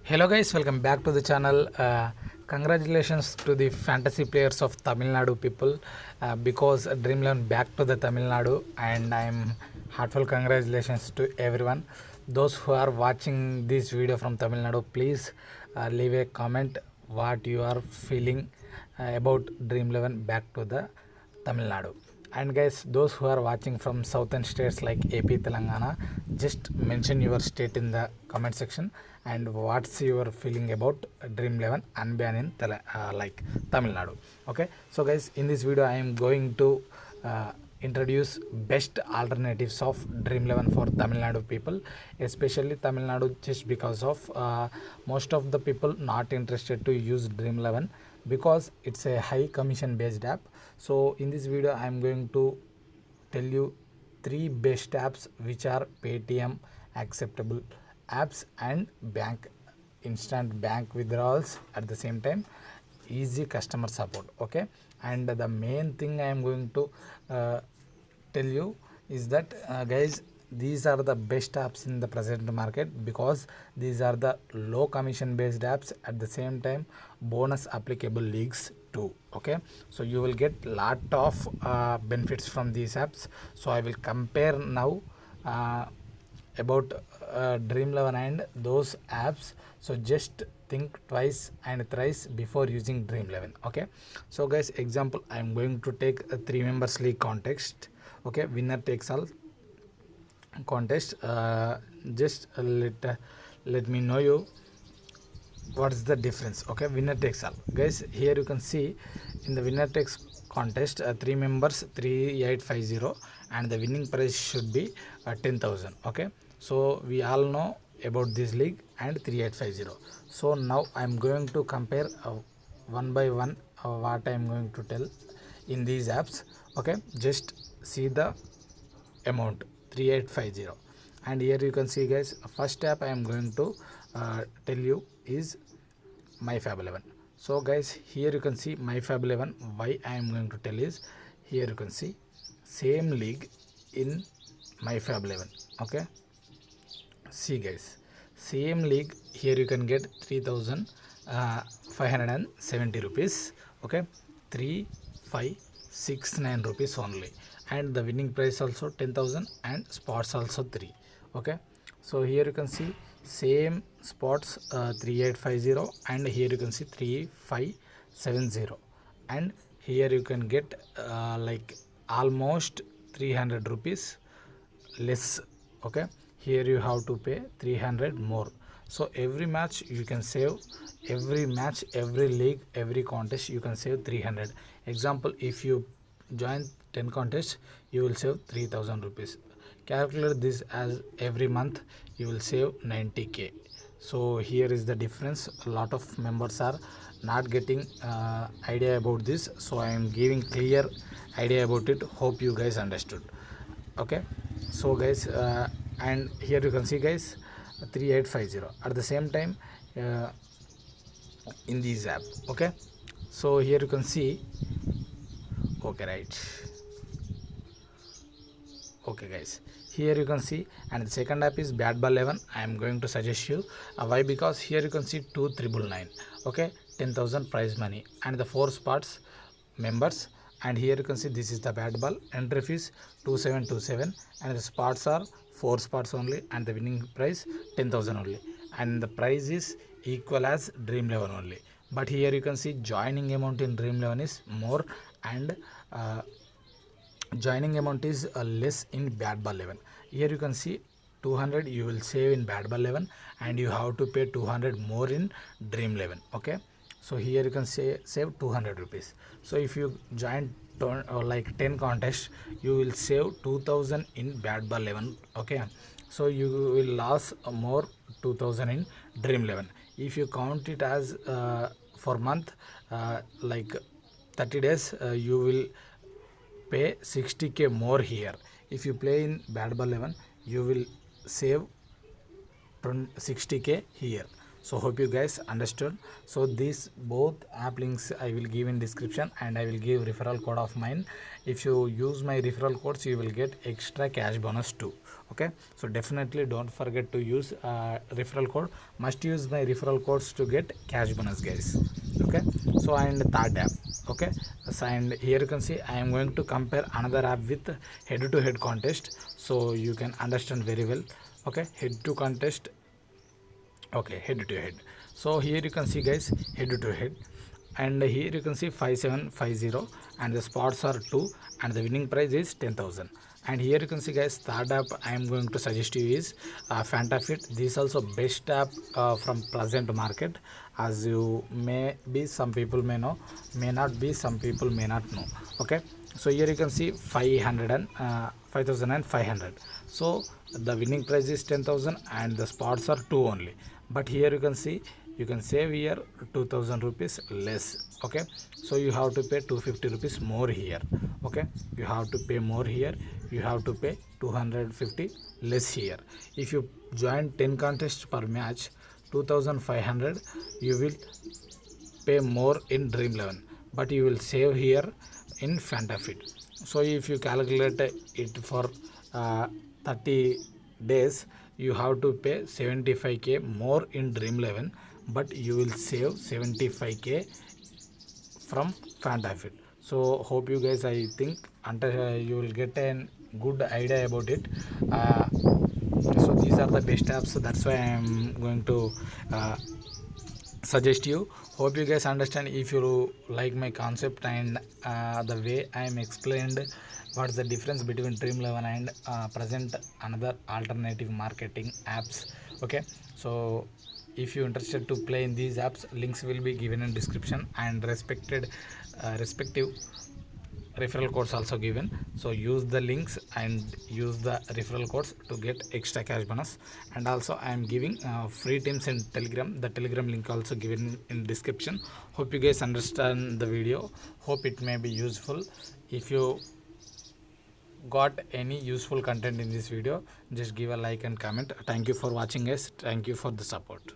Hello guys, welcome back to the channel. Congratulations to the fantasy players of Tamil Nadu people because Dream 11 back to the Tamil Nadu, and I'm heartfelt congratulations to everyone. Those who are watching this video from Tamil Nadu, please leave a comment what you are feeling about Dream 11 back to the Tamil Nadu. And guys, those who are watching from southern states like AP, Telangana, just mention your state in the comment section and what's your feeling about Dream 11 unban in like Tamil Nadu. Okay, so guys, in this video I am going to introduce best alternatives of Dream 11 for Tamil Nadu people, especially Tamil Nadu, just because of most of the people not interested to use Dream 11 because it's a high commission based app. So in this video I am going to tell you three best apps which are Paytm acceptable apps and bank instant bank withdrawals at the same time easy customer support. Okay, and the main thing I am going to tell you is that guys, these are the best apps in the present market because these are the low commission based apps, at the same time bonus applicable leagues too. Okay, so you will get lot of benefits from these apps. So I will compare now about Dream 11 and those apps. So just think twice and thrice before using Dream 11. Okay, so guys, example I am going to take a 3 members league context. Okay, winner takes all contest. Just let me know you what is the difference. Okay, winner takes all, guys. Here you can see in the winner takes contest 3 members 3850 and the winning prize should be 10,000. Okay, so we all know about this league and 3850. So now I am going to compare one by one what I am going to tell in these apps. Okay, just see the amount 3850, and here you can see guys, first app I am going to tell you is MyFab 11. So guys, here you can see MyFab 11. Why I am going to tell is, here you can see same league in MyFab 11. Okay, see guys, same league, here you can get 3,570 rupees. Okay, 3569 rupees only, and the winning price also 10,000 and spots also 3. Okay, so here you can see same spots 3850, and here you can see 3570, and here you can get like almost 300 rupees less. Okay, here you have to pay 300 more. So every match you can save, every match, every league, every contest you can save 300. Example, if you join 10 contests, you will save 3000 rupees. Calculate this as every month you will save 90k. So here is the difference. A lot of members are not getting idea about this, so I am giving clear idea about it. Hope you guys understood. Okay, so guys, and here you can see guys 3850 at the same time in this app. Okay, so here you can see. Okay, right. Okay guys, here you can see, and the second app is Bat Ball 11. I am going to suggest you why, because here you can see 2999. Okay, 10,000 prize money and the 4 spots members, and here you can see this is the Bat Ball. Entry fees 2727 and the spots are 4 spots only, and the winning prize 10,000 only, and the prize is equal as Dream 11 only. But here you can see joining amount in Dream 11 is more, and joining amount is less in Bat Ball 11. Here you can see 200 you will save in Bat Ball 11, and you have to pay 200 more in Dream 11. Okay, so here you can save 200 rupees. So if you join like 10 contests, you will save 2000 in Bat Ball 11. Okay, so you will lose more 2000 in Dream 11. If you count it as for month, like 30 days, you will pay 60k more here. If you play in Bat Ball 11, you will save 60k here. So hope you guys understood. So these both app links I will give in description, and I will give referral code of mine. If you use my referral codes, you will get extra cash bonus too. Okay, so definitely don't forget to use referral code. Must use my referral codes to get cash bonus, guys. Okay, so and third app. Okay, so and here you can see I am going to compare another app with head to head contest, so you can understand very well. Okay, head to contest. Okay, head to head. So here you can see, guys, head to head, and here you can see 5750, and the spots are 2, and the winning prize is 10,000. And here you can see, guys, third app I am going to suggest you is Fantafit. This is also best app from present market. As you may be, some people may know, may not be, some people may not know. Okay, so here you can see 5,500. So the winning prize is 10,000, and the spots are 2 only. But here you can see, you can save here 2,000 rupees less. Okay, so you have to pay 250 rupees more here. Okay, you have to pay more here, you have to pay 250 less here. If you join 10 contests per match, 2,500 you will pay more in Dream 11, but you will save here in Fantafit. So if you calculate it for 30 days, you have to pay 75k more in Dream 11, but you will save 75k from Fantafit. So hope you guys, I think you will get a good idea about it. So these are the best apps, so that's why I am going to suggest you. Hope you guys understand. If you like my concept and the way I am explained what's the difference between Dream 11 and present another alternative marketing apps. Okay, so if you interested to play in these apps, links will be given in description, and respective referral codes also given. So use the links and use the referral codes to get extra cash bonus. And also I am giving free teams in Telegram. The Telegram link also given in description. Hope you guys understand the video. Hope it may be useful. If you got any useful content in this video, just give a like and comment. Thank you for watching, guys. Thank you for the support.